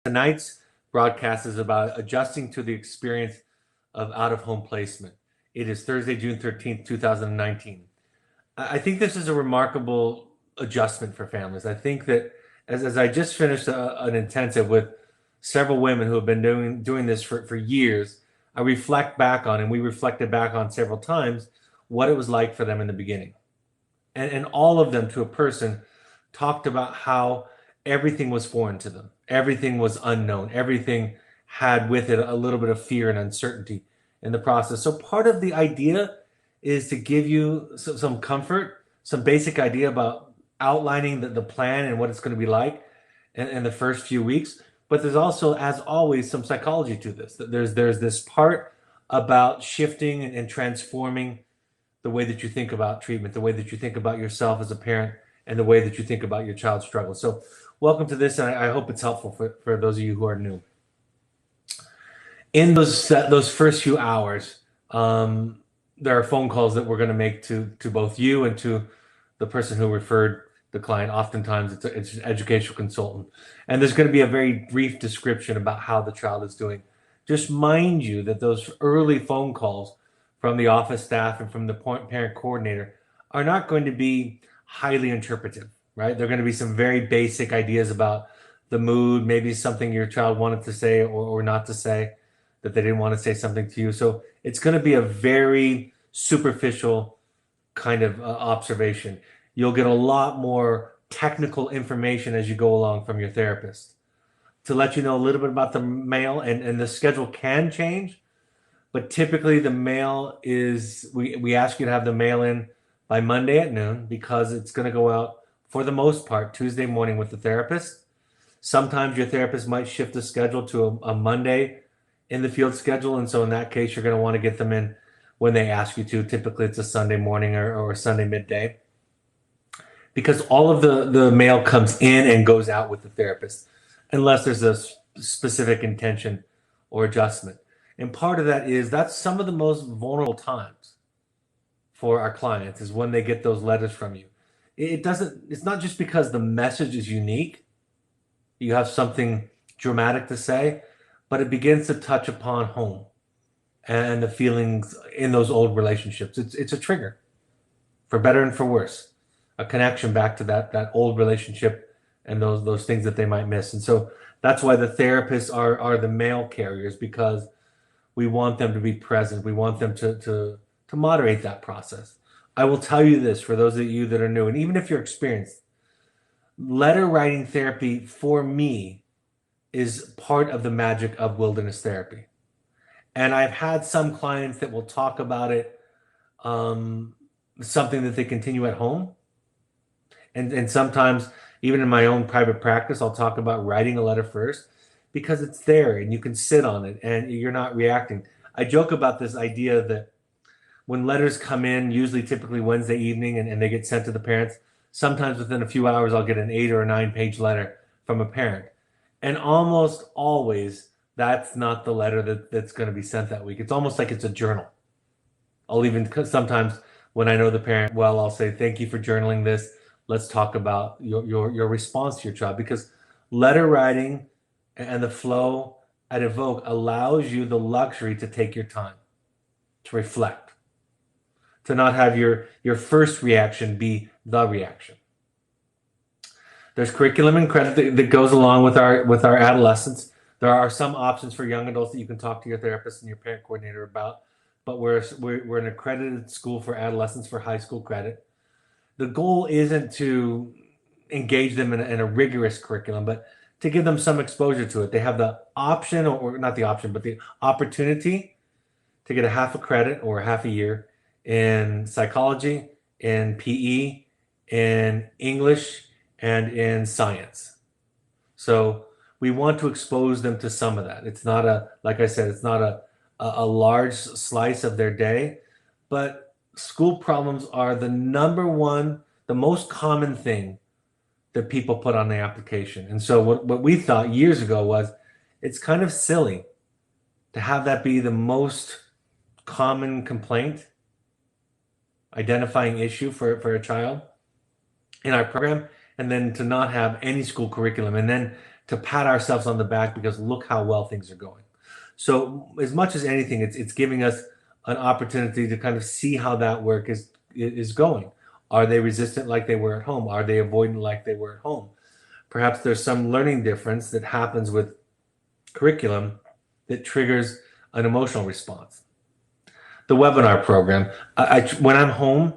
Tonight's broadcast is about adjusting to the experience of out-of-home placement. It is Thursday, June 13th, 2019. I think this is a remarkable adjustment for families. I think that as I just finished an intensive with several women who have been doing this for years, I reflect back on, and we reflected back on several times, what it was like for them in the beginning. And all of them, to a person, talked about how everything was foreign to them. Everything was unknown. Everything had with it a little bit of fear and uncertainty in the process. So part of the idea is to give you some comfort, some basic idea about outlining the plan and what it's going to be like in the first few weeks. But there's also, as always, some psychology to this. There's this part about shifting and transforming the way that you think about treatment, the way that you think about yourself as a parent, and the way that you think about your child's struggle. So welcome to this, and I hope it's helpful for those of you who are new. In those first few hours, there are phone calls that we're going to make to both you and to the person who referred the client. Oftentimes it's an educational consultant. And there's going to be a very brief description about how the child is doing. Just mind you that those early phone calls from the office staff and from the parent coordinator are not going to be highly interpretive, right? They're going to be some very basic ideas about the mood, maybe something your child wanted to say or not to say, that they didn't want to say something to you. So it's going to be a very superficial kind of observation. You'll get a lot more technical information as you go along from your therapist to let you know a little bit about the mail, and the schedule can change. But typically the mail is, we ask you to have the mail in by Monday at noon, because it's going to go out for the most part Tuesday morning with the therapist. Sometimes your therapist might shift the schedule to a Monday in the field schedule. And so in that case, you're going to want to get them in when they ask you to. Typically it's a Sunday morning or a Sunday midday, because all of the mail comes in and goes out with the therapist, unless there's a specific intention or adjustment. And part of that is that's some of the most vulnerable times for our clients, is when they get those letters from you. It's not just because the message is unique, you have something dramatic to say, but it begins to touch upon home and the feelings in those old relationships. It's a trigger, for better and for worse, a connection back to that old relationship and those things that they might miss. And so that's why the therapists are the mail carriers, because we want them to be present. We want them to moderate that process. I will tell you this, for those of you that are new, and even if you're experienced, letter writing therapy for me is part of the magic of wilderness therapy. And I've had some clients that will talk about it, something that they continue at home. And sometimes, even in my own private practice, I'll talk about writing a letter first, because it's there and you can sit on it and you're not reacting. I joke about this idea that when letters come in, usually typically Wednesday evening, and they get sent to the parents, sometimes within a few hours, I'll get an 8 or a 9-page letter from a parent. And almost always, that's not the letter that's going to be sent that week. It's almost like it's a journal. I'll even, sometimes when I know the parent well, I'll say, thank you for journaling this. Let's talk about your response to your child, because letter writing and the flow at Evoke allows you the luxury to take your time, to reflect, to not have your first reaction be the reaction. There's curriculum and credit that goes along with our adolescents. There are some options for young adults that you can talk to your therapist and your parent coordinator about, but we're an accredited school for adolescents for high school credit. The goal isn't to engage them in a rigorous curriculum, but to give them some exposure to it. They have the option, or not the option, but the opportunity to get a half a credit or a half a year in psychology, in PE, in English, and in science. So we want to expose them to some of that. It's not like I said, it's not a large slice of their day, but school problems are the number one, the most common thing that people put on the application. And so what we thought years ago was, it's kind of silly to have that be the most common complaint, identifying issue for a child in our program, and then to not have any school curriculum, and then to pat ourselves on the back because look how well things are going. So as much as anything, it's giving us an opportunity to kind of see how that work is going. Are they resistant like they were at home? Are they avoidant like they were at home? Perhaps there's some learning difference that happens with curriculum that triggers an emotional response. The webinar program, when I'm home,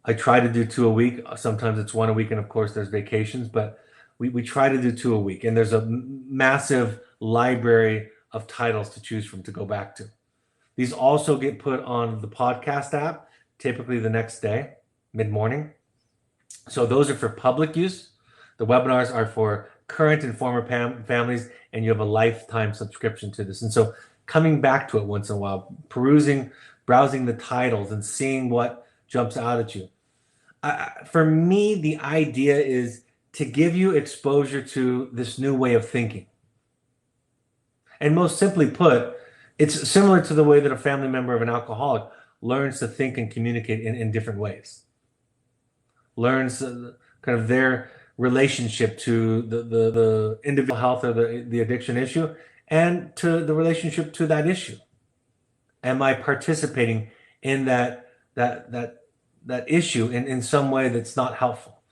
I try to do 2 a week. Sometimes it's 1 a week, and of course there's vacations, but we try to do 2 a week. And there's a massive library of titles to choose from to go back to. These also get put on the podcast app, typically the next day, mid-morning. So those are for public use. The webinars are for current and former families, and you have a lifetime subscription to this. And so coming back to it once in a while, browsing the titles and seeing what jumps out at you. For me, the idea is to give you exposure to this new way of thinking. And most simply put, it's similar to the way that a family member of an alcoholic learns to think and communicate in different ways. Learns kind of their relationship to the individual health or the addiction issue, and to the relationship to that issue. Am I participating in that issue in some way that's not helpful?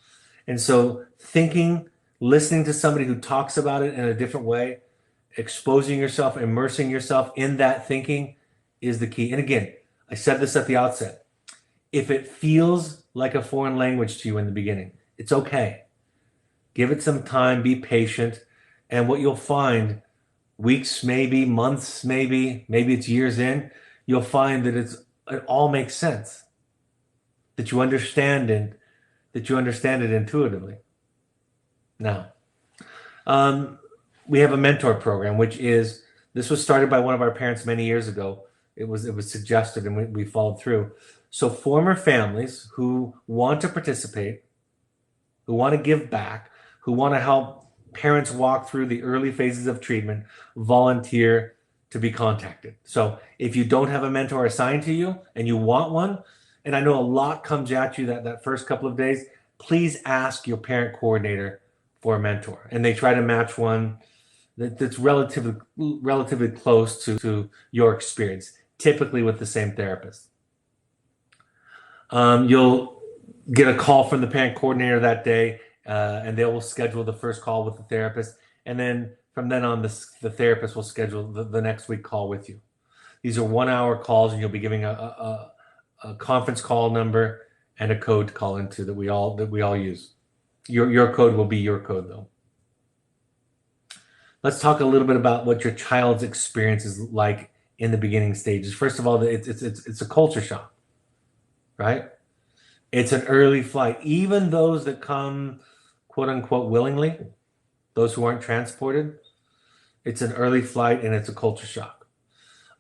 And so thinking, listening to somebody who talks about it in a different way, exposing yourself, immersing yourself in that thinking is the key. And again, I said this at the outset. If it feels like a foreign language to you in the beginning, it's okay. Give it some time, be patient, and what you'll find, weeks maybe, months maybe it's years in, you'll find that it all makes sense. That you understand it intuitively. Now, we have a mentor program, this was started by one of our parents many years ago. It was suggested, and we followed through. So former families who want to participate, who want to give back, who want to help parents walk through the early phases of treatment, volunteer to be contacted. So if you don't have a mentor assigned to you and you want one, and I know a lot comes at you that first couple of days, please ask your parent coordinator for a mentor. And they try to match one that's relatively close to your experience, typically with the same therapist. You'll get a call from the parent coordinator that day, and they will schedule the first call with the therapist. And then from then on, the therapist will schedule the next week call with you. These are 1-hour calls, and you'll be giving a conference call number and a code to call into that we all use. Your code will be your code, though. Let's talk a little bit about what your child's experience is like in the beginning stages. First of all, it's a culture shock, right? It's an early flight. Even those that come, quote unquote, willingly, those who aren't transported, it's an early flight and it's a culture shock.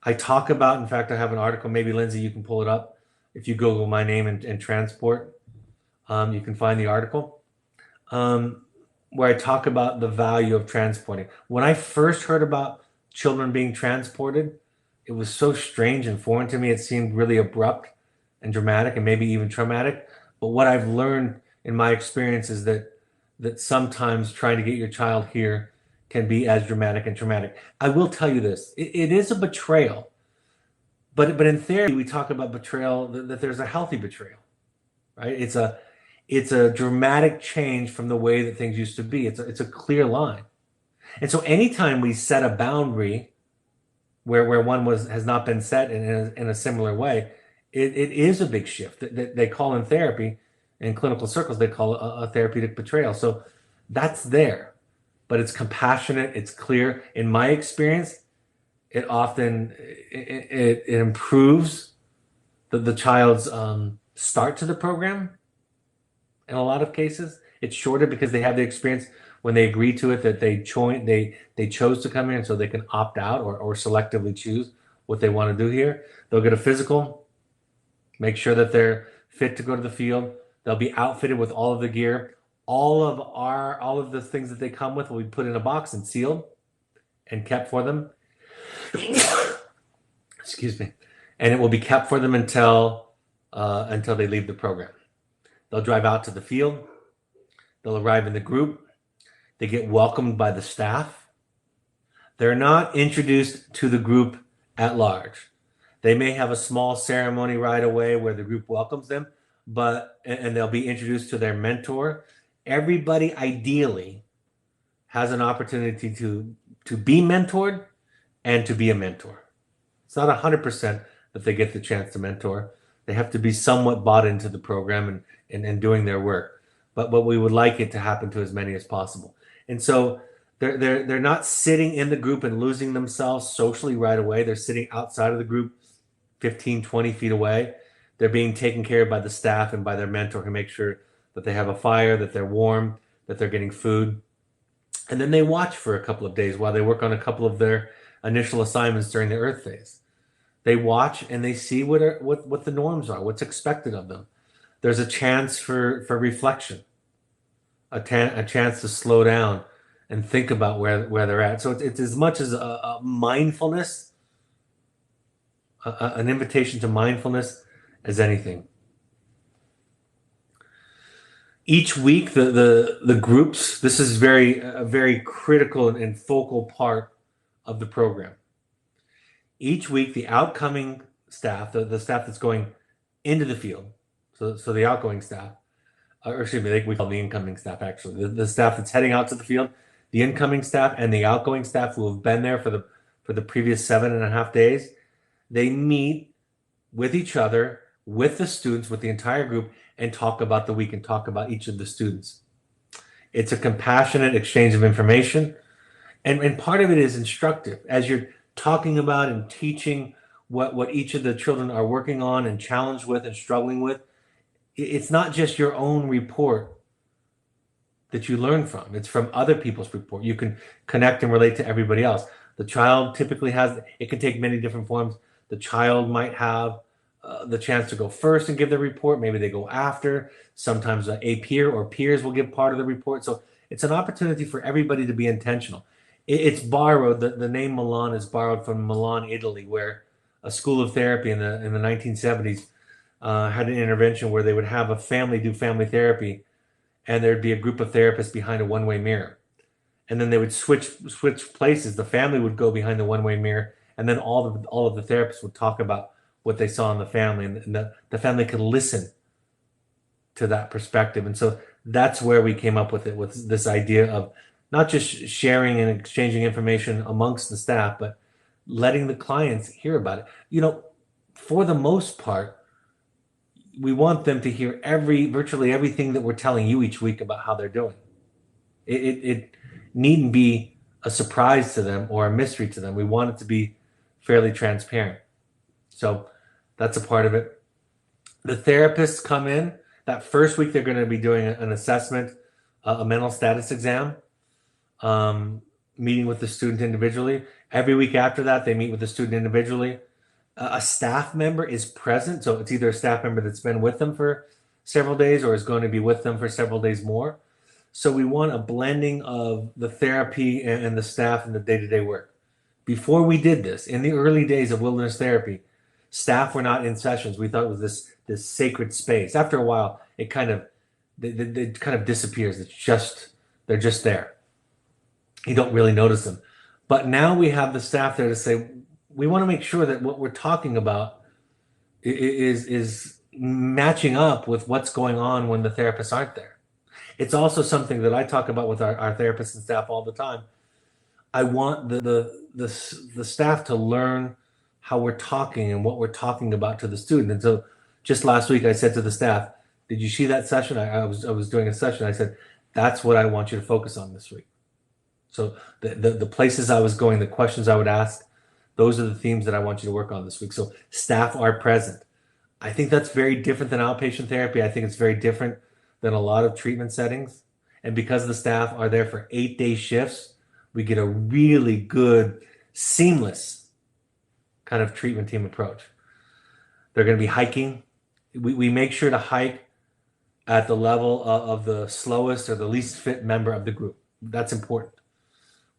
I talk about, in fact, I have an article, maybe Lindsay, you can pull it up. If you Google my name and transport, you can find the article where I talk about the value of transporting. When I first heard about children being transported, it was so strange and foreign to me. It seemed really abrupt and dramatic and maybe even traumatic. But what I've learned in my experience is that sometimes trying to get your child here can be as dramatic and traumatic. I will tell you this, it is a betrayal. But in therapy, we talk about betrayal, that there's a healthy betrayal, right? It's a dramatic change from the way that things used to be. It's a clear line. And so anytime we set a boundary where one has not been set in a similar way, it is a big shift that they call in therapy, in clinical circles, they call it a therapeutic betrayal. So that's there, but it's compassionate, it's clear. In my experience, it often it improves the child's start to the program. In a lot of cases, it's shorter because they have the experience when they agree to it that they chose to come here, and so they can opt out or selectively choose what they want to do here. They'll get a physical, make sure that they're fit to go to the field. They'll be outfitted with all of the gear. All of the things that they come with will be put in a box and sealed and kept for them. Excuse me. And it will be kept for them until they leave the program. They'll drive out to the field. They'll arrive in the group. They get welcomed by the staff. They're not introduced to the group at large. They may have a small ceremony right away where the group welcomes them, but and they'll be introduced to their mentor. Everybody ideally has an opportunity to be mentored and to be a mentor. It's not 100% that they get the chance to mentor. They have to be somewhat bought into the program and doing their work. But we would like it to happen to as many as possible. And so they're not sitting in the group and losing themselves socially right away. They're sitting outside of the group 15, 20 feet away. They're being taken care of by the staff and by their mentor who make sure that they have a fire, that they're warm, that they're getting food. And then they watch for a couple of days while they work on a couple of their initial assignments during the earth phase. They watch and they see what the norms are, what's expected of them. There's a chance for reflection, a chance to slow down and think about where they're at. So it's as much as a mindfulness, an invitation to mindfulness as anything. Each week, the groups, this is a very critical and focal part of the program. Each week, the outcoming staff, the staff that's going into the field, so the outgoing staff, or excuse me, we call them the incoming staff actually, the staff that's heading out to the field, the incoming staff and the outgoing staff who have been there for the previous 7.5 days, they meet with each other, with the students, with the entire group, and talk about the week and talk about each of the students. It's a compassionate exchange of information, and part of it is instructive as you're talking about and teaching what each of the children are working on and challenged with and struggling with. It's not just your own report that you learn from. It's from other people's report. You can connect and relate to everybody else. The child typically it can take many different forms. The child might have the chance to go first and give their report. Maybe they go after. Sometimes a peer or peers will give part of the report. So it's an opportunity for everybody to be intentional. It's borrowed. The name Milan is borrowed from Milan, Italy, where a school of therapy in the 1970s had an intervention where they would have a family do family therapy, and there'd be a group of therapists behind a one-way mirror, and then they would switch places. The family would go behind the one-way mirror, and then all of the therapists would talk about what they saw in the family, and the family could listen to that perspective. And so that's where we came up with it, with this idea of not just sharing and exchanging information amongst the staff, but letting the clients hear about it. For the most part, we want them to hear virtually everything that we're telling you each week about how they're doing. It needn't be a surprise to them or a mystery to them. We want it to be fairly transparent. So that's a part of it. The therapists come in. That first week, they're going to be doing an assessment, a mental status exam, meeting with the student individually. Every week after that, they meet with the student individually. A staff member is present. So it's either a staff member that's been with them for several days or is going to be with them for several days more. So we want a blending of the therapy and the staff and the day-to-day work. Before we did this, in the early days of wilderness therapy, staff were not in sessions. We thought it was this sacred space. After a while, it kind of disappears. They're just there. You don't really notice them. But now we have the staff there to say, we want to make sure that what we're talking about is matching up with what's going on when the therapists aren't there. It's also something that I talk about with our therapists and staff all the time. I want the staff to learn how we're talking and what we're talking about to the student. And so just last week, I said to the staff, did you see that session? I was doing a session. I said, that's what I want you to focus on this week. So the places I was going, the questions I would ask, those are the themes that I want you to work on this week. So staff are present. I think that's very different than outpatient therapy. I think it's very different than a lot of treatment settings. And because the staff are there for 8-day shifts, we get a really good, seamless kind of treatment team approach. They're going to be hiking. We make sure to hike at the level of the slowest or the least fit member of the group. That's important.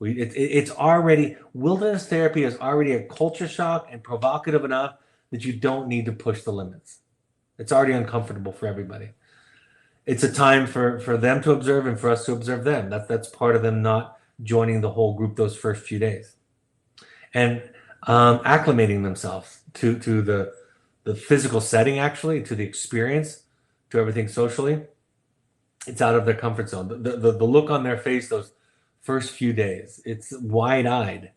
It's already, wilderness therapy is already a culture shock and provocative enough that you don't need to push the limits. It's already uncomfortable for everybody. It's a time for them to observe and for us to observe them. That's part of them not joining the whole group those first few days, and acclimating themselves to the physical setting, actually, to the experience, to everything socially. It's out of their comfort zone. The look on their face those first few days, it's wide-eyed,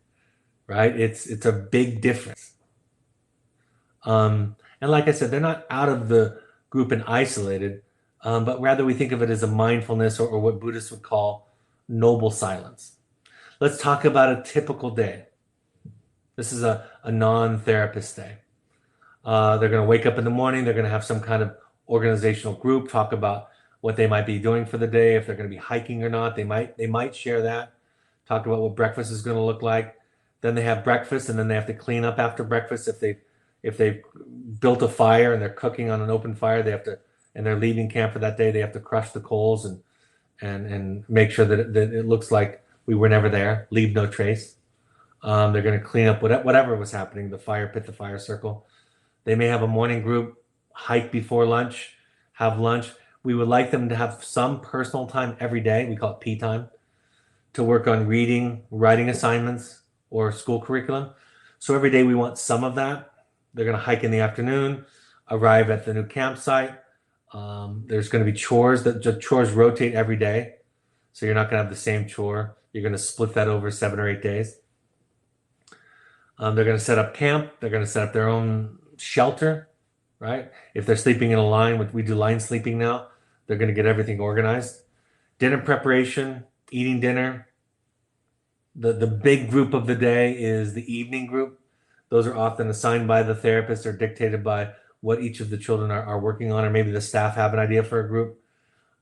right? It's a big difference. And like I said, they're not out of the group and isolated, but rather we think of it as a mindfulness, or what Buddhists would call noble silence. Let's talk about a typical day. This is a non-therapist day. They're going to wake up in the morning. They're going to have some kind of organizational group, talk about what they might be doing for the day, if they're going to be hiking or not. They might share that, talk about what breakfast is going to look like. Then they have breakfast, and then they have to clean up after breakfast. If they built a fire and they're cooking on an open fire, and they're leaving camp for that day, they have to crush the coals and make sure that it looks like we were never there, leave no trace. They're going to clean up whatever was happening, the fire pit, the fire circle. They may have a morning group, hike before lunch, have lunch. We would like them to have some personal time every day. We call it P time, to work on reading, writing assignments, or school curriculum. So every day we want some of that. They're going to hike in the afternoon, arrive at the new campsite. There's going to be chores. The chores rotate every day. So you're not going to have the same chore. You're going to split that over 7 or 8 days. They're going to set up camp. They're going to set up their own shelter, right? If they're sleeping in a line, we do line sleeping now, they're going to get everything organized. Dinner preparation, eating dinner. The big group of the day is the evening group. Those are often assigned by the therapist or dictated by what each of the children are working on, or maybe the staff have an idea for a group.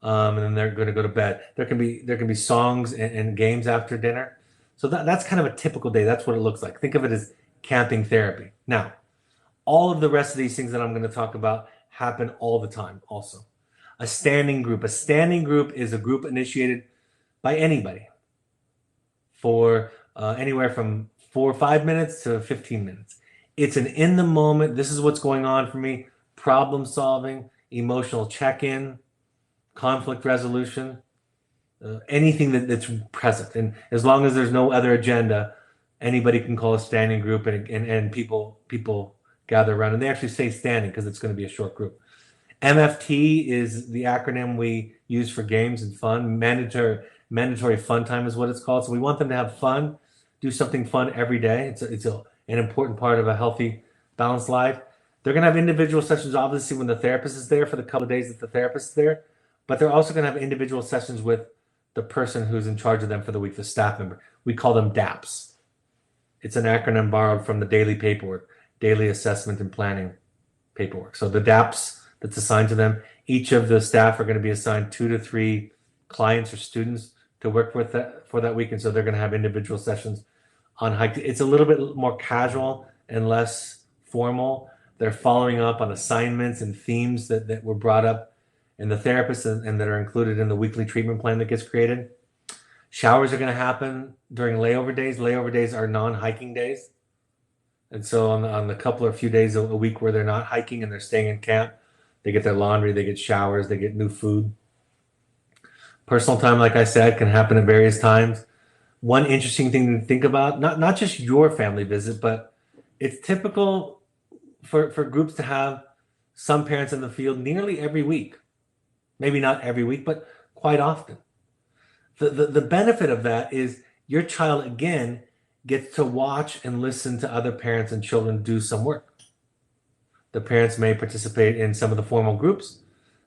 And then they're going to go to bed. There can be songs and games after dinner. So that's kind of a typical day. That's what it looks like. Think of it as camping therapy. Now, all of the rest of these things that I'm going to talk about happen all the time also. A standing group. A standing group is a group initiated by anybody for anywhere from 4 or 5 minutes to 15 minutes. It's an in the moment, this is what's going on for me, problem solving, emotional check-in, conflict resolution, anything that's present. And as long as there's no other agenda, anybody can call a standing group, and people gather around. And they actually say standing because it's going to be a short group. MFT is the acronym we use for games and fun. Mandatory fun time is what it's called. So we want them to have fun, do something fun every day. It's an important part of a healthy, balanced life. They're going to have individual sessions, obviously, when the therapist is there, for the couple of days that the therapist is there. But they're also going to have individual sessions with the person who's in charge of them for the week, the staff member. We call them DAPs. It's an acronym borrowed from the daily paperwork, daily assessment and planning paperwork. So the DAPs that's assigned to them, each of the staff are going to be assigned 2 to 3 clients or students to work with for that week. And so they're going to have individual sessions on hike. It's a little bit more casual and less formal. They're following up on assignments and themes that were brought up in the therapist and that are included in the weekly treatment plan that gets created. Showers are going to happen during layover days. Layover days are non-hiking days. And so on the couple or few days a week where they're not hiking and they're staying in camp, they get their laundry, they get showers, they get new food. Personal time, like I said, can happen at various times. One interesting thing to think about, not just your family visit, but it's typical for groups to have some parents in the field nearly every week. Maybe not every week, but quite often. The benefit of that is your child, again, gets to watch and listen to other parents and children do some work. The parents may participate in some of the formal groups.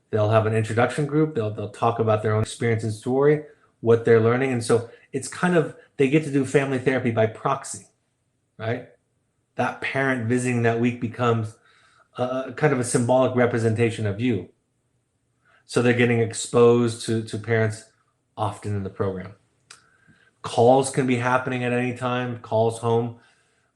They'll have an introduction group. They'll talk about their own experience and story, what they're learning. And so it's kind of, they get to do family therapy by proxy, right? That parent visiting that week becomes kind of a symbolic representation of you. So they're getting exposed to parents often in the program. Calls can be happening at any time, calls home.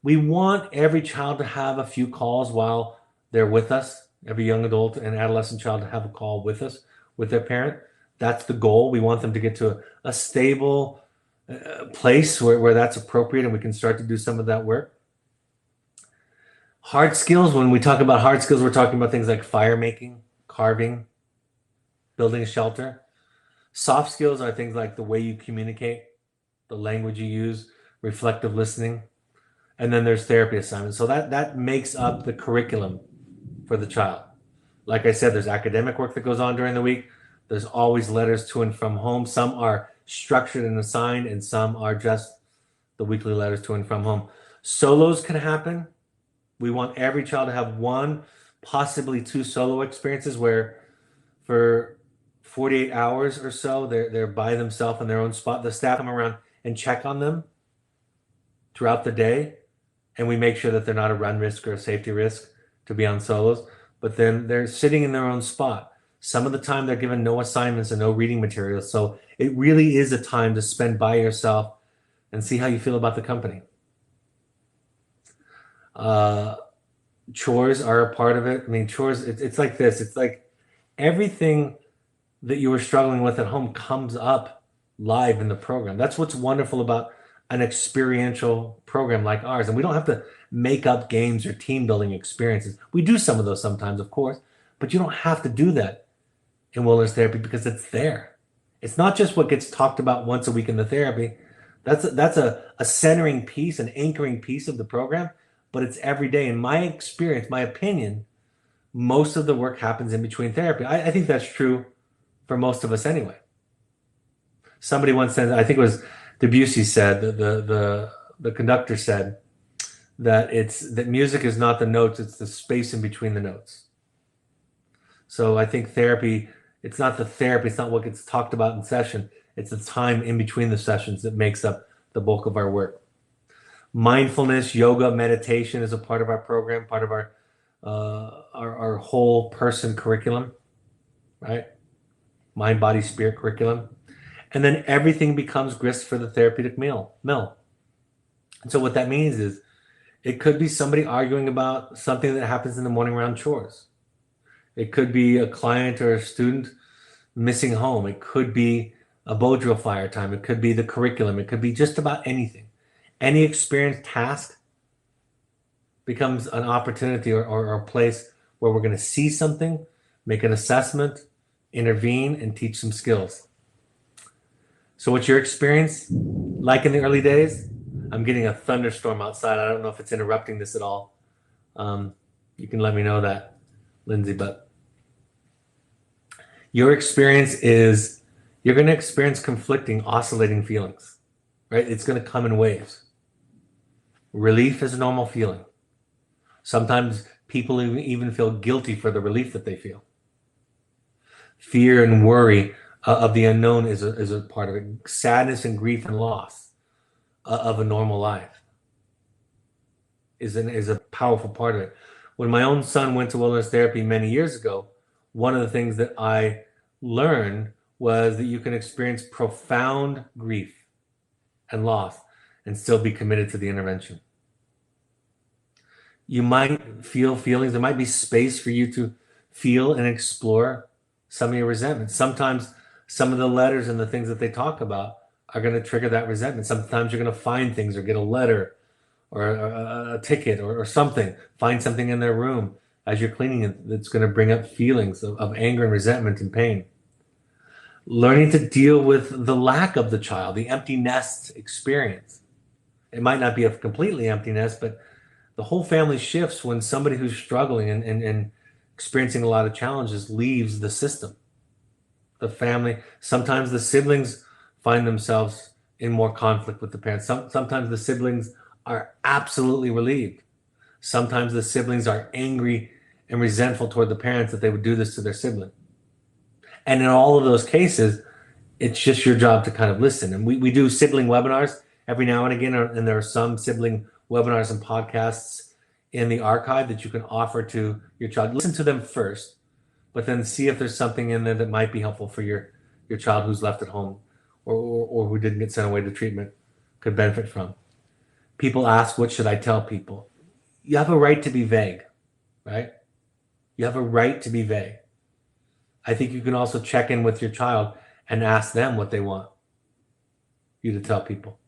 We want every child to have a few calls while they're with us, every young adult and adolescent child to have a call with us, with their parent. That's the goal. We want them to get to a stable place where that's appropriate and we can start to do some of that work. Hard skills, when we talk about hard skills, we're talking about things like fire making, carving, building a shelter. Soft skills are things like the way you communicate, the language you use, reflective listening, and then there's therapy assignments. So that makes up the curriculum for the child. Like I said, there's academic work that goes on during the week. There's always letters to and from home. Some are structured and assigned, and some are just the weekly letters to and from home. Solos can happen. We want every child to have one, possibly two solo experiences where for 48 hours or so, they're by themselves in their own spot. The staff come around and check on them throughout the day, and we make sure that they're not a run risk or a safety risk to be on solos. But then they're sitting in their own spot. Some of the time they're given no assignments and no reading materials. So it really is a time to spend by yourself and see how you feel about the company. Chores are a part of it. I mean, chores, it's like this. It's like everything that you were struggling with at home comes up live in the program. That's what's wonderful about an experiential program like ours. And we don't have to make up games or team building experiences. We do some of those sometimes, of course, but you don't have to do that in wilderness therapy because it's there. It's not just what gets talked about once a week in the therapy. That's a centering piece, an anchoring piece of the program, but it's every day. In my experience, my opinion, most of the work happens in between therapy. I think that's true for most of us anyway. Somebody once said, I think it was Debussy said, the conductor said that music is not the notes, it's the space in between the notes. So I think therapy, it's not the therapy, it's not what gets talked about in session, it's the time in between the sessions that makes up the bulk of our work. Mindfulness, yoga, meditation is a part of our program, part of our whole person curriculum, right? Mind, body, spirit curriculum. And then everything becomes grist for the therapeutic mill. And so what that means is it could be somebody arguing about something that happens in the morning around chores. It could be a client or a student missing home. It could be a bow drill fire time. It could be the curriculum. It could be just about anything. Any experienced task becomes an opportunity or a place where we're going to see something, make an assessment, intervene, and teach some skills. So what's your experience like in the early days? I'm getting a thunderstorm outside. I don't know if it's interrupting this at all. You can let me know that, Lindsay, but your experience is you're going to experience conflicting, oscillating feelings, right? It's going to come in waves. Relief is a normal feeling. Sometimes people even feel guilty for the relief that they feel. Fear and worry of the unknown is a part of it. Sadness and grief and loss of a normal life is a powerful part of it. When my own son went to wilderness therapy many years ago, one of the things that I learned was that you can experience profound grief and loss and still be committed to the intervention. You might feel feelings. There might be space for you to feel and explore some of your resentment. Sometimes some of the letters and the things that they talk about are going to trigger that resentment. Sometimes you're going to find things or get a letter or a ticket or something. Find something in their room as you're cleaning it that's going to bring up feelings of anger and resentment and pain. Learning to deal with the lack of the child, the empty nest experience. It might not be a completely empty nest, but the whole family shifts when somebody who's struggling and experiencing a lot of challenges leaves the system. The family, sometimes the siblings find themselves in more conflict with the parents. Sometimes the siblings are absolutely relieved. Sometimes the siblings are angry and resentful toward the parents that they would do this to their sibling. And in all of those cases, it's just your job to kind of listen. And we do sibling webinars every now and again, and there are some sibling webinars and podcasts in the archive that you can offer to your child. Listen to them first, but then see if there's something in there that might be helpful for your child who's left at home or who didn't get sent away to treatment could benefit from. People ask, what should I tell people? You have a right to be vague, right? You have a right to be vague. I think you can also check in with your child and ask them what they want you to tell people.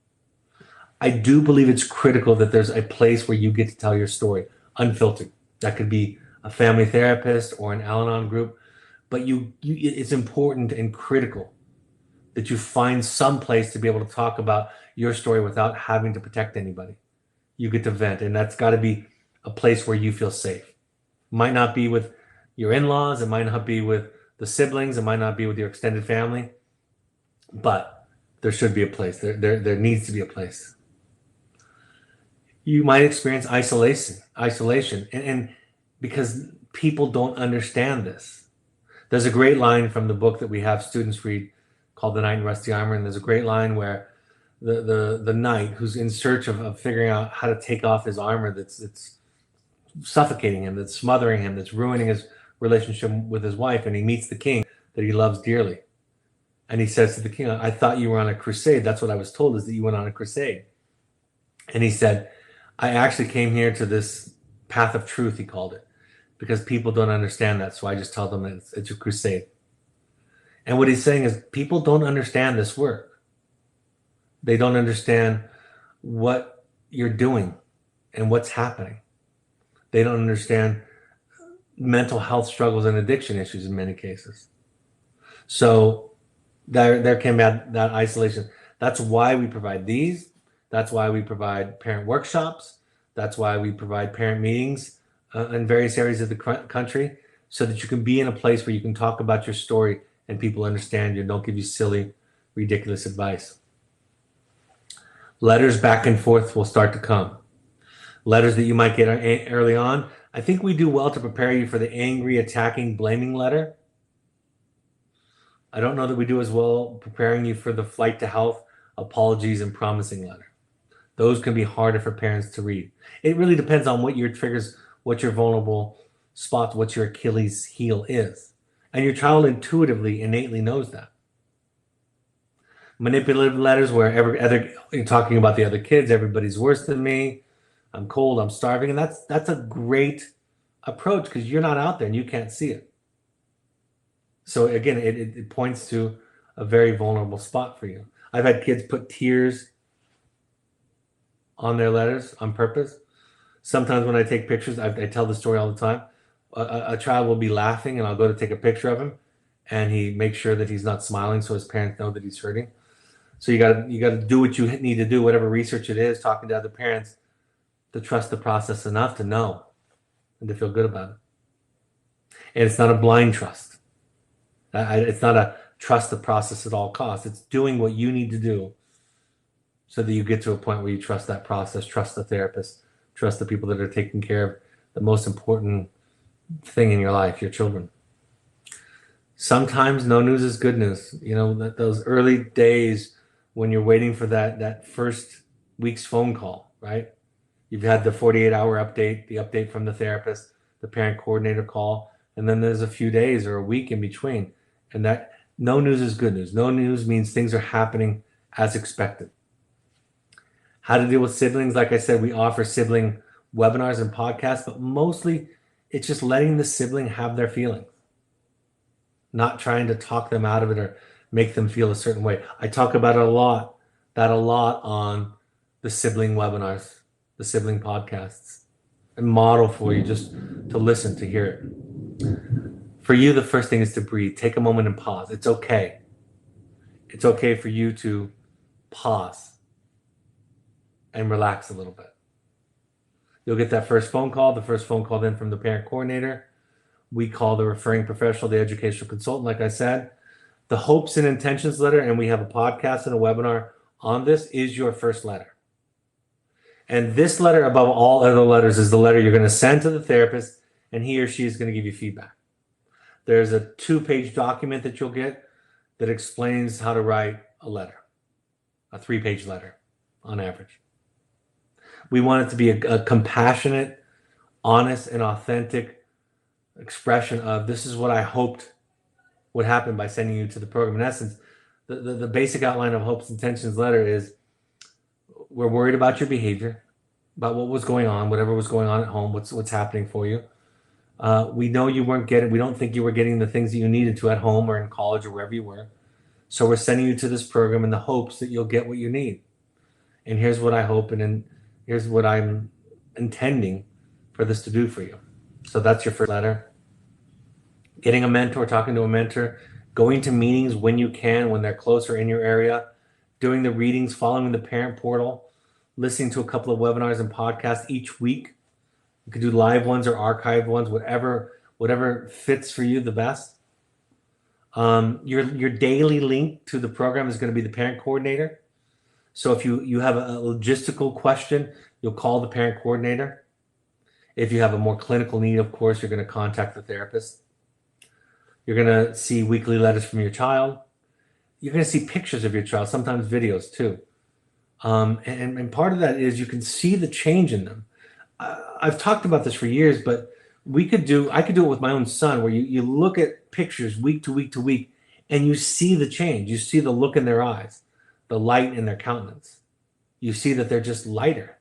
I do believe it's critical that there's a place where you get to tell your story, unfiltered. That could be a family therapist or an Al-Anon group, but it's important and critical that you find some place to be able to talk about your story without having to protect anybody. You get to vent, and that's got to be a place where you feel safe. Might not be with your in-laws, it might not be with the siblings, it might not be with your extended family, but there should be a place. There needs to be a place. You might experience isolation, and because people don't understand this. There's a great line from the book that we have students read called The Knight in Rusty Armor, and there's a great line where the knight who's in search of figuring out how to take off his armor that's suffocating him, that's smothering him, that's ruining his relationship with his wife, and he meets the king that he loves dearly. And he says to the king, I thought you were on a crusade. That's what I was told, is that you went on a crusade. And he said, I actually came here to this path of truth, he called it, because people don't understand that. So I just tell them it's a crusade. And what he's saying is people don't understand this work. They don't understand what you're doing and what's happening. They don't understand mental health struggles and addiction issues in many cases. So there can be that isolation. That's why we provide these. That's why we provide parent workshops. That's why we provide parent meetings in various areas of the country, so that you can be in a place where you can talk about your story and people understand you and don't give you silly, ridiculous advice. Letters back and forth will start to come. Letters that you might get early on. I think we do well to prepare you for the angry, attacking, blaming letter. I don't know that we do as well preparing you for the flight to health, apologies, and promising letter. Those can be harder for parents to read. It really depends on what your triggers, what your vulnerable spots, what your Achilles heel is. And your child intuitively, innately knows that. Manipulative letters where you're talking about the other kids, everybody's worse than me, I'm cold, I'm starving. And that's a great approach because you're not out there and you can't see it. So again, it points to a very vulnerable spot for you. I've had kids put tears on their letters on purpose. Sometimes when I take pictures, I tell the story all the time. A child will be laughing and I'll go to take a picture of him and he makes sure that he's not smiling so his parents know that he's hurting. So you gotta do what you need to do, whatever research it is, talking to other parents, to trust the process enough to know and to feel good about it. And it's not a blind trust. It's not a trust the process at all costs. It's doing what you need to do so that you get to a point where you trust that process, trust the therapist, trust the people that are taking care of the most important thing in your life, your children. Sometimes no news is good news. You know, those early days when you're waiting for that first week's phone call, right? You've had the 48-hour update, the update from the therapist, the parent coordinator call, and then there's a few days or a week in between. And that no news is good news. No news means things are happening as expected. How to deal with siblings. Like I said, we offer sibling webinars and podcasts, but mostly it's just letting the sibling have their feelings, not trying to talk them out of it or make them feel a certain way. I talk about it a lot on the sibling webinars, the sibling podcasts, and model for you just to listen, to hear it. For you, the first thing is to breathe. Take a moment and pause. It's okay. It's okay for you to pause and relax a little bit. You'll get that first phone call, the first phone call then from the parent coordinator. We call the referring professional, the educational consultant, like I said. The hopes and intentions letter, and we have a podcast and a webinar on this, is your first letter. And this letter, above all other letters, is the letter you're going to send to the therapist, and he or she is going to give you feedback. There's a 2-page document that you'll get that explains how to write a letter, a 3-page letter on average. We want it to be a compassionate, honest, and authentic expression of this is what I hoped would happen by sending you to the program. In essence, the basic outline of Hopes Intentions letter is we're worried about your behavior, about what was going on, whatever was going on at home, what's happening for you. We know you weren't getting, we don't think you were getting the things that you needed to at home or in college or wherever you were. So we're sending you to this program in the hopes that you'll get what you need. And here's what I hope, and then here's what I'm intending for this to do for you. So that's your first letter. getting a mentor, talking to a mentor, going to meetings when you can, when they're closer in your area, doing the readings, following the parent portal, listening to a couple of webinars and podcasts each week. You could do live ones or archived ones, whatever fits for you the best. Your daily link to the program is going to be the parent coordinator. So if you have a logistical question, you'll call the parent coordinator. If you have a more clinical need, of course, you're going to contact the therapist. You're going to see weekly letters from your child. You're going to see pictures of your child, sometimes videos too. And part of that is you can see the change in them. I've talked about this for years, but I could do it with my own son, where you look at pictures week to week to week, and you see the change. You see the look in their eyes, the light in their countenance. You see that they're just lighter,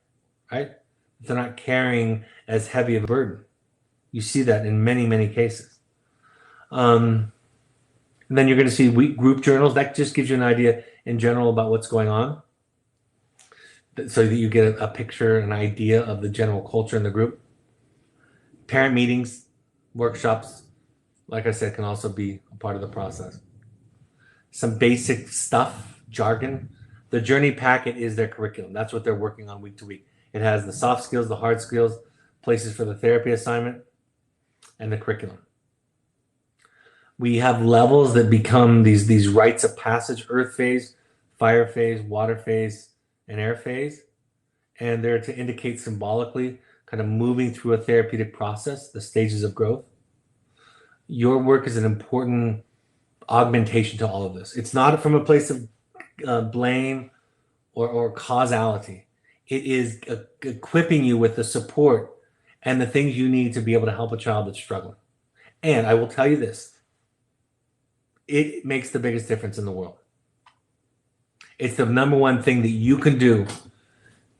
right? They're not carrying as heavy of a burden. You see that in many, many cases. And then you're going to see group journals. That just gives you an idea in general about what's going on, so that you get a picture, an idea of the general culture in the group. Parent meetings, workshops, like I said, can also be a part of the process. Some basic stuff, jargon. The journey packet is their curriculum. That's what they're working on week to week. It has the soft skills, the hard skills, places for the therapy assignment, and the curriculum. We have levels that become these rites of passage: earth phase, fire phase, water phase, and air phase. And they're to indicate symbolically kind of moving through a therapeutic process, the stages of growth. Your work is an important augmentation to all of this. It's not from a place of blame or causality. It is equipping you with the support and the things you need to be able to help a child that's struggling. And I will tell you this, it makes the biggest difference in the world. It's the number one thing that you can do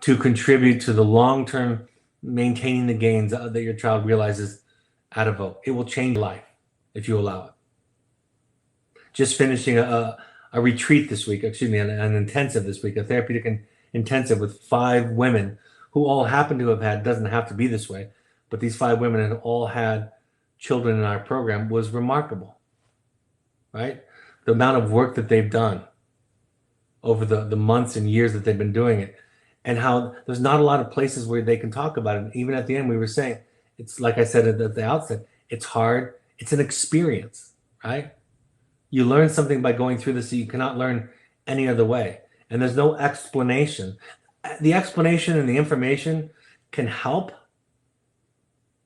to contribute to the long-term maintaining the gains that your child realizes out of vote. It will change life if you allow it. Just finishing a retreat this week, an intensive this week, a therapeutic intensive with 5 women who all happen to have had, doesn't have to be this way, but these 5 women had all had children in our program, was remarkable, right? The amount of work that they've done over the months and years that they've been doing it, and how there's not a lot of places where they can talk about it. Even at the end, we were saying, it's like I said at the outset, it's hard. It's an experience, right? You learn something by going through this that you cannot learn any other way. And there's no explanation. The explanation and the information can help,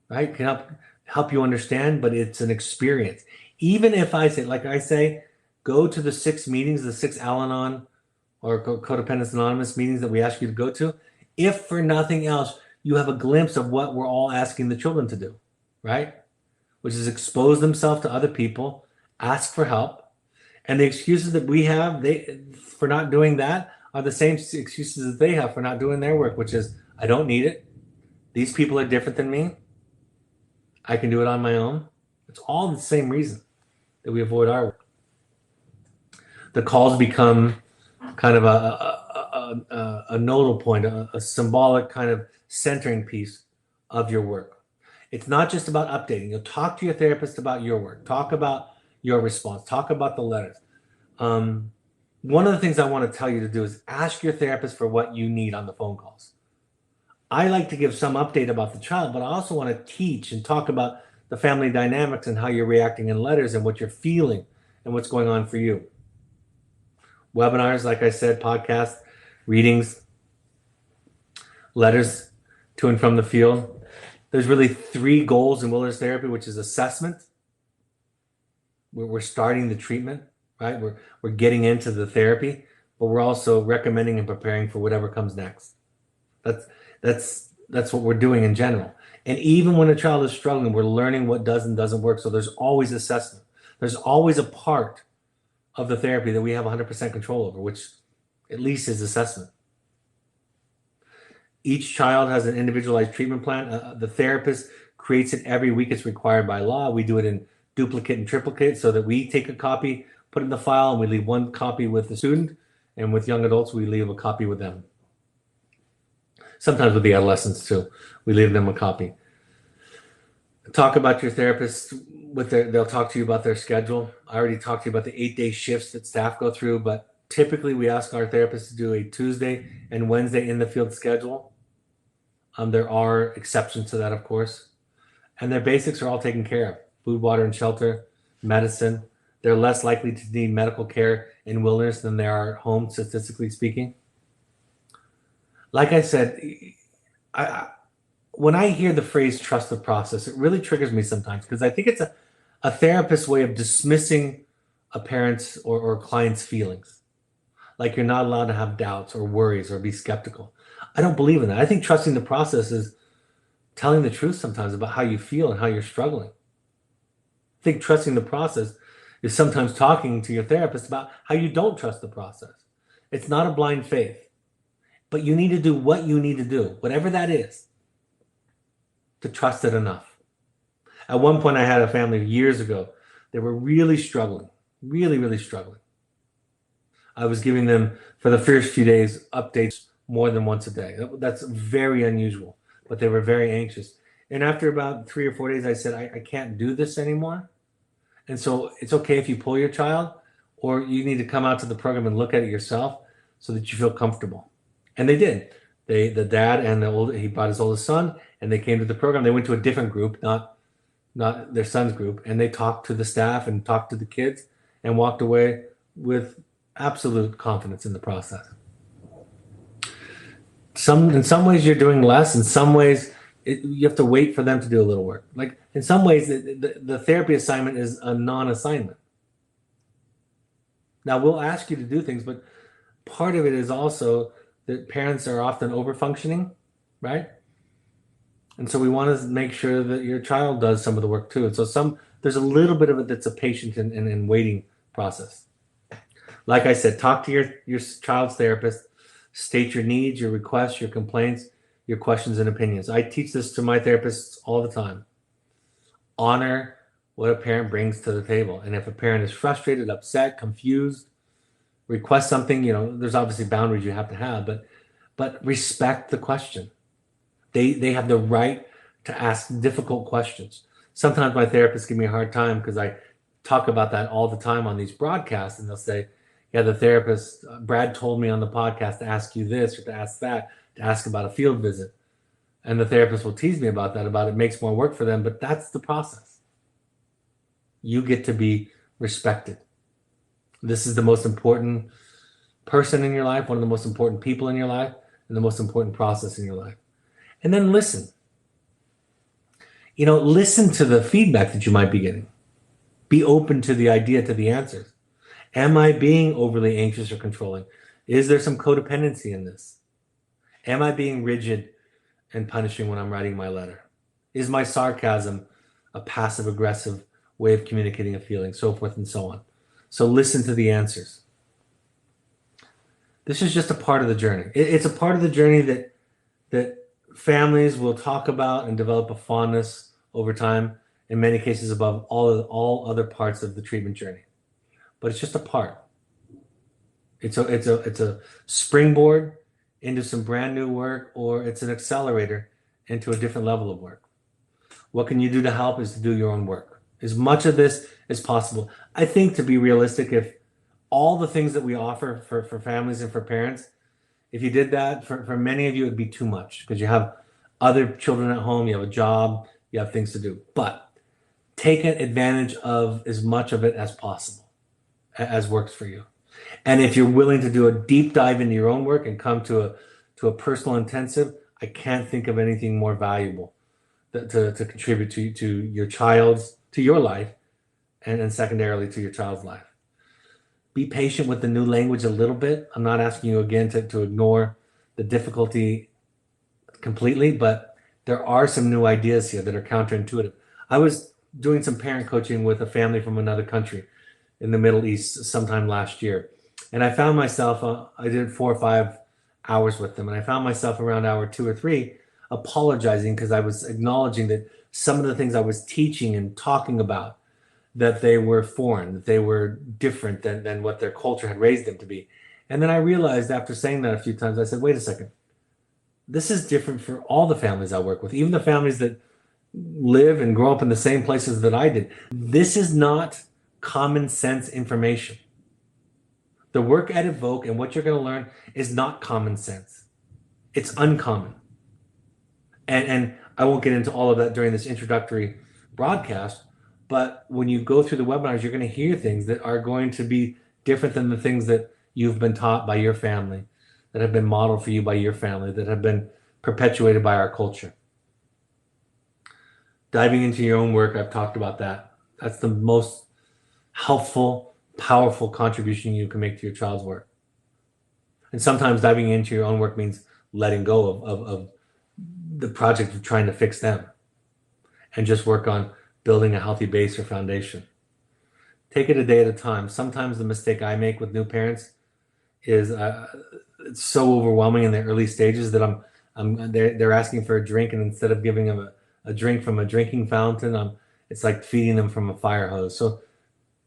right? Can help you understand, but it's an experience. Even if I say, go to the 6 meetings, the 6 Al-Anon or Codependence Anonymous meetings that we ask you to go to, if for nothing else, you have a glimpse of what we're all asking the children to do, right? Which is expose themselves to other people, ask for help. And the excuses that we have for not doing that are the same excuses that they have for not doing their work, which is, I don't need it. These people are different than me. I can do it on my own. It's all the same reason that we avoid our work. The calls become kind of a nodal point, a symbolic kind of centering piece of your work. It's not just about updating. You'll talk to your therapist about your work. Talk about your response. Talk about the letters. One of the things I want to tell you to do is ask your therapist for what you need on the phone calls. I like to give some update about the child, but I also want to teach and talk about the family dynamics and how you're reacting in letters and what you're feeling and what's going on for you. Webinars, like I said, podcasts, readings, letters to and from the field. There's really 3 goals in wilderness therapy, which is assessment. We're starting the treatment, right? We're getting into the therapy, but we're also recommending and preparing for whatever comes next. That's what we're doing in general. And even when a child is struggling, we're learning what does and doesn't work. So there's always assessment. There's always a part of the therapy that we have 100% control over, which at least is assessment. Each child has an individualized treatment plan. The therapist creates it every week. It's required by law. We do it in duplicate and triplicate so that we take a copy, put it in the file, and we leave 1 copy with the student. And with young adults, we leave a copy with them. Sometimes with the adolescents too, we leave them a copy. Talk about your therapist they'll talk to you about their schedule. I already talked to you about the 8-day shifts that staff go through, but typically we ask our therapists to do a Tuesday and Wednesday in the field schedule. There are exceptions to that, of course, and their basics are all taken care of: food, water, and shelter, medicine. They're less likely to need medical care in wilderness than they are at home, statistically speaking. Like I said, I when I hear the phrase trust the process, it really triggers me sometimes because I think it's a therapist's way of dismissing a parent's or client's feelings. Like you're not allowed to have doubts or worries or be skeptical. I don't believe in that. I think trusting the process is telling the truth sometimes about how you feel and how you're struggling. I think trusting the process is sometimes talking to your therapist about how you don't trust the process. It's not a blind faith, but you need to do what you need to do, whatever that is, to trust it enough. At one point, I had a family years ago. They were really struggling, really, really struggling. I was giving them, for the first few days, updates more than once a day. That's very unusual, but they were very anxious. And after about 3 or 4 days, I said, I can't do this anymore. And so it's okay if you pull your child, or you need to come out to the program and look at it yourself so that you feel comfortable. And they did. The dad and he brought his oldest son, and they came to the program. They went to a different group, not their son's group, and they talked to the staff and talked to the kids and walked away with absolute confidence in the process. In some ways you're doing less. In some ways you have to wait for them to do a little work. Like in some ways the therapy assignment is a non-assignment. Now we'll ask you to do things, but part of it is also that parents are often over-functioning, right? And so we want to make sure that your child does some of the work too. And so there's a little bit of it that's a patient and waiting process. Like I said, talk to your child's therapist, state your needs, your requests, your complaints, your questions and opinions. I teach this to my therapists all the time. Honor what a parent brings to the table. And if a parent is frustrated, upset, confused, request something, there's obviously boundaries you have to have, but respect the question. They have the right to ask difficult questions. Sometimes my therapists give me a hard time because I talk about that all the time on these broadcasts, and they'll say, yeah, the therapist, Brad told me on the podcast to ask you this or to ask that, to ask about a field visit. And the therapist will tease me about that, about it makes more work for them, but that's the process. You get to be respected. This is the most important person in your life, one of the most important people in your life, and the most important process in your life. And then listen. Listen to the feedback that you might be getting. Be open to the idea, to the answers. Am I being overly anxious or controlling? Is there some codependency in this? Am I being rigid and punishing when I'm writing my letter? Is my sarcasm a passive-aggressive way of communicating a feeling? So forth and so on. So listen to the answers. This is just a part of the journey. It's a part of the journey that families will talk about and develop a fondness over time, in many cases above all other parts of the treatment journey. But it's just a part. It's a springboard into some brand new work, or it's an accelerator into a different level of work. What can you do to help is to do your own work. As much of this as possible. I think, to be realistic, if all the things that we offer for families and for parents, if you did that, for many of you, it'd be too much because you have other children at home, you have a job, you have things to do. But take advantage of as much of it as possible, as works for you. And if you're willing to do a deep dive into your own work and come to a personal intensive, I can't think of anything more valuable to contribute to your life, and secondarily to your child's life. Be patient with the new language a little bit. I'm not asking you again to ignore the difficulty completely, but there are some new ideas here that are counterintuitive. I was doing some parent coaching with a family from another country in the Middle East sometime last year. And I found myself, I did 4 or 5 hours with them, and I found myself around hour 2 or 3 apologizing because I was acknowledging that some of the things I was teaching and talking about, that they were foreign, that they were different than what their culture had raised them to be. And then I realized after saying that a few times, I said, wait a second, this is different for all the families I work with, even the families that live and grow up in the same places that I did. This is not common sense information. The work at Evoke and what you're going to learn is not common sense. It's uncommon. And I won't get into all of that during this introductory broadcast, but when you go through the webinars, you're going to hear things that are going to be different than the things that you've been taught by your family, that have been modeled for you by your family, that have been perpetuated by our culture. Diving into your own work, I've talked about that. That's the most helpful, powerful contribution you can make to your child's work. And sometimes diving into your own work means letting go of the project of trying to fix them and just work on building a healthy base or foundation. Take it a day at a time. Sometimes the mistake I make with new parents is it's so overwhelming in the early stages that they're asking for a drink, and instead of giving them a drink from a drinking fountain, it's like feeding them from a fire hose. So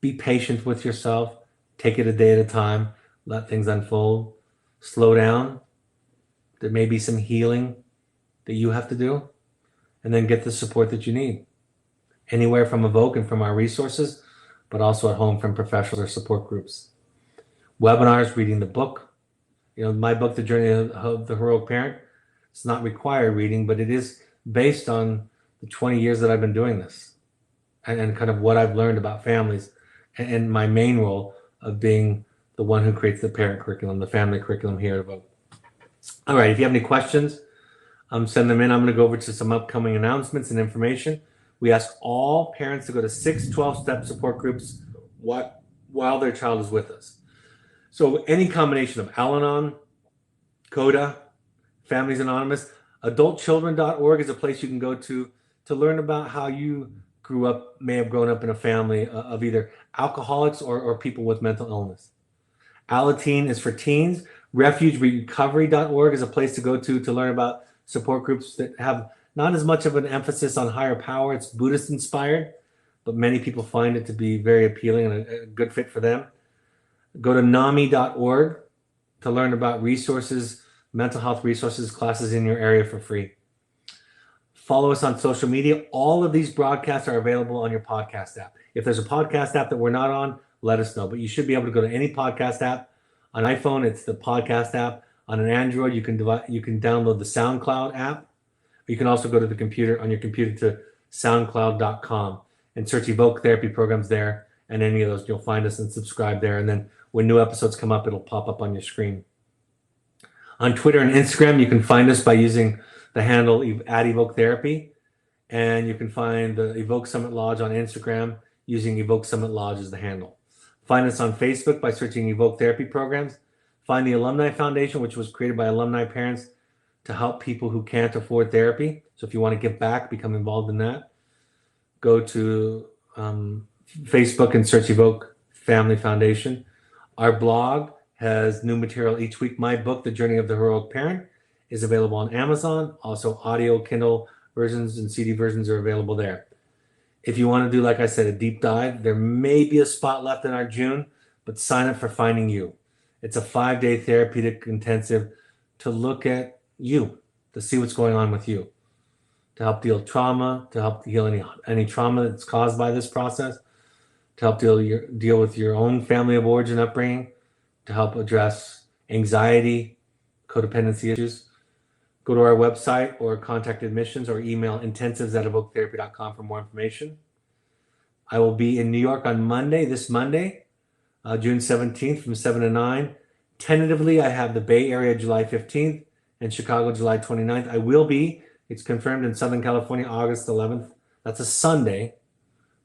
be patient with yourself. Take it a day at a time. Let things unfold. Slow down. There may be some healing that you have to do, and then get the support that you need. Anywhere from Evoke and from our resources, but also at home from professionals or support groups. Webinars, reading the book. My book, The Journey of the Heroic Parent, it's not required reading, but it is based on the 20 years that I've been doing this and kind of what I've learned about families and my main role of being the one who creates the parent curriculum, the family curriculum here at Evoke. All right, if you have any questions, send them in. I'm going to go over to some upcoming announcements and information. We ask all parents to go to 6 12-step support groups while their child is with us. So any combination of Al-Anon, CODA, Families Anonymous, adultchildren.org is a place you can go to learn about how you may have grown up in a family of either alcoholics or people with mental illness. Alateen is for teens. Refugerecovery.org is a place to go to learn about support groups that have not as much of an emphasis on higher power. It's Buddhist inspired, but many people find it to be very appealing and a good fit for them. Go to NAMI.org to learn about resources, mental health resources, classes in your area for free. Follow us on social media. All of these broadcasts are available on your podcast app. If there's a podcast app that we're not on, let us know. But you should be able to go to any podcast app. On iPhone, it's the podcast app. On an Android, you can download the SoundCloud app. You can also go to on your computer to soundcloud.com and search Evoke Therapy programs there. And any of those, you'll find us and subscribe there. And then when new episodes come up, it'll pop up on your screen. On Twitter and Instagram, you can find us by using the handle @EvokeTherapy. And you can find the Evoke Summit Lodge on Instagram using Evoke Summit Lodge as the handle. Find us on Facebook by searching Evoke Therapy Programs. Find the Alumni Foundation, which was created by alumni parents to help people who can't afford therapy. So if you want to give back, become involved in that. Go to Facebook and search Evoke Family Foundation. Our blog has new material each week. My book, The Journey of the Heroic Parent, is available on Amazon. Also, audio, Kindle versions and CD versions are available there. If you want to do, like I said, a deep dive, there may be a spot left in our June, but sign up for Finding You. It's a 5-day therapeutic intensive to look at you, to see what's going on with you, to help deal trauma, to help heal any trauma that's caused by this process, to help deal with your own family of origin upbringing, to help address anxiety, codependency issues. Go to our website or contact admissions or email intensives@evoketherapy.com for more information. I will be in New York on this Monday, June 17th from 7 to 9. Tentatively, I have the Bay Area July 15th and Chicago July 29th. It's confirmed in Southern California, August 11th. That's a Sunday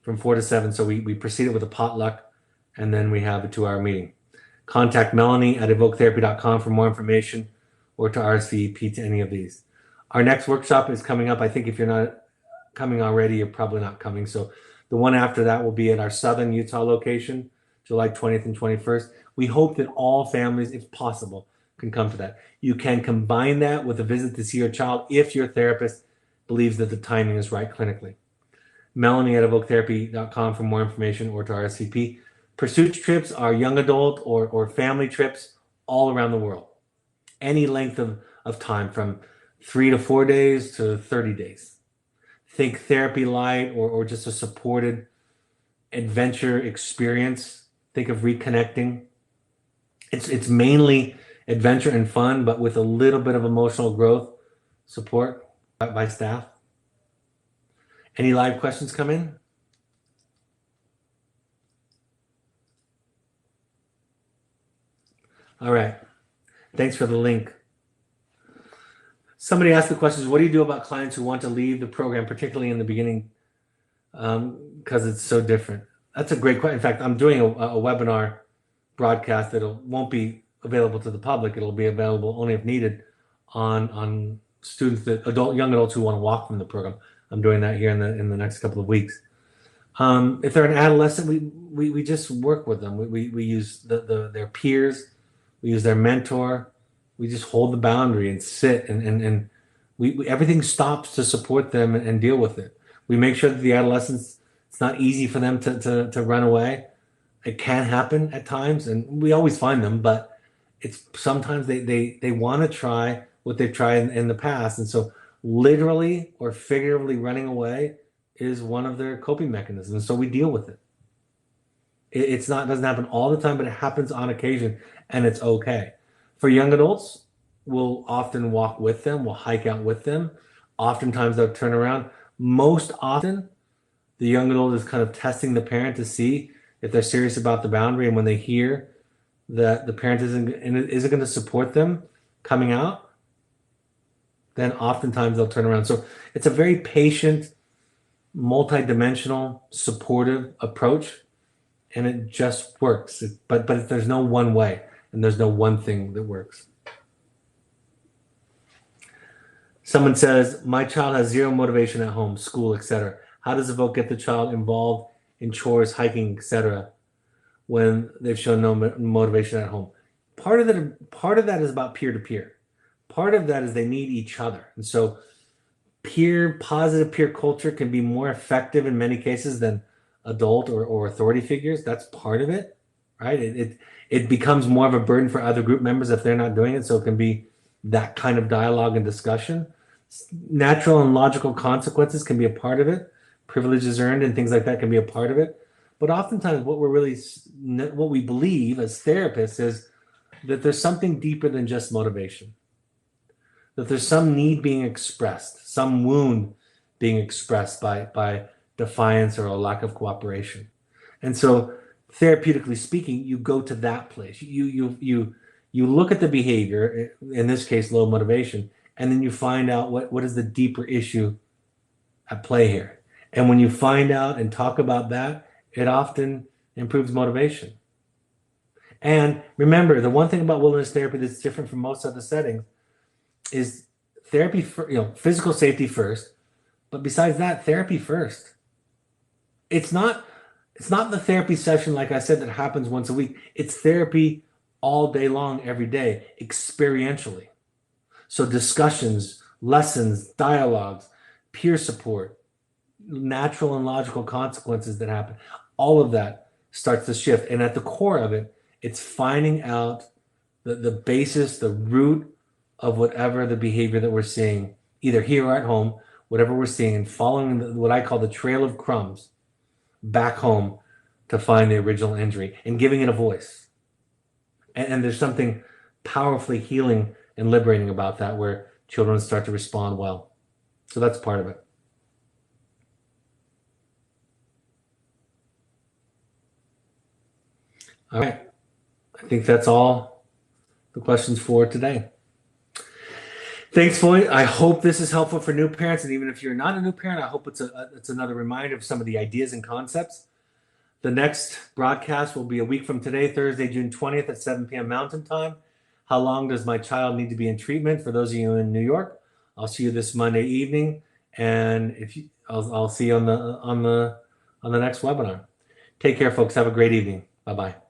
from 4 to 7. So we proceeded with a potluck, and then we have a 2-hour meeting. Contact Melanie at evoketherapy.com for more information or to RSVP to any of these. Our next workshop is coming up. I think if you're not coming already, you're probably not coming. So the one after that will be at our Southern Utah location, July 20th and 21st. We hope that all families, if possible, can come to that. You can combine that with a visit to see your child if your therapist believes that the timing is right clinically. Melanie at evoketherapy.com for more information or to RSVP. Pursuit trips are young adult or family trips all around the world. Any length of time from 3 to 4 days to 30 days. Think therapy light or just a supported adventure experience. Think of reconnecting. It's mainly adventure and fun, but with a little bit of emotional growth support by staff. Any live questions come in? All right. Thanks for the link. Somebody asked the questions, what do you do about clients who want to leave the program, particularly in the beginning, because it's so different? That's a great question. In fact, I'm doing a webinar broadcast that won't be available to the public. It'll be available only if needed on students young adults who want to walk from the program. I'm doing that here in the next couple of weeks. If they're an adolescent, we just work with them. We use their peers, we use their mentor. We just hold the boundary and sit and everything stops to support them and deal with it. We make sure that the adolescents, it's not easy for them to run away. It can happen at times, and we always find them, but it's sometimes they want to try what they've tried in the past. And so literally or figuratively running away is one of their coping mechanisms. So we deal with it. It doesn't happen all the time, but it happens on occasion, and it's okay. For young adults, we'll often walk with them, we'll hike out with them. Oftentimes they'll turn around. Most often, the young adult is kind of testing the parent to see if they're serious about the boundary, and when they hear that the parent isn't going to support them coming out, then oftentimes they'll turn around. So it's a very patient, multi-dimensional, supportive approach, and it just works. But there's no one way, and there's no one thing that works. Someone says, my child has zero motivation at home, school, etc. How does Evoke get the child involved in chores, hiking, etc., when they've shown no motivation at home? Part of that is about peer-to-peer. Part of that is they need each other. And so positive peer culture can be more effective in many cases than adult or authority figures. That's part of it, right? It becomes more of a burden for other group members if they're not doing it. So it can be that kind of dialogue and discussion. Natural and logical consequences can be a part of it. Privileges earned and things like that can be a part of it. But oftentimes what we believe as therapists is that there's something deeper than just motivation. That there's some need being expressed, some wound being expressed by defiance or a lack of cooperation. And so therapeutically speaking, you go to that place. You look at the behavior, in this case, low motivation, and then you find out what is the deeper issue at play here. And when you find out and talk about that, it often improves motivation. And remember, the one thing about wilderness therapy that's different from most other settings is therapy for, physical safety first, but besides that, therapy first. It's not the therapy session, like I said, that happens once a week. It's therapy all day long, every day, experientially. So discussions, lessons, dialogues, peer support, natural and logical consequences that happen, all of that starts to shift. And at the core of it, it's finding out the basis, the root of whatever the behavior that we're seeing, either here or at home, whatever we're seeing, and following what I call the trail of crumbs back home to find the original injury and giving it a voice. And there's something powerfully healing and liberating about that, where children start to respond well. So that's part of it. All right. I think that's all the questions for today. Thanks, Floyd. I hope this is helpful for new parents. And even if you're not a new parent, I hope it's another reminder of some of the ideas and concepts. The next broadcast will be a week from today, Thursday, June 20th at 7 p.m. Mountain Time. How long does my child need to be in treatment? For those of you in New York, I'll see you this Monday evening, and I'll see you on the next webinar. Take care, folks. Have a great evening. Bye-bye.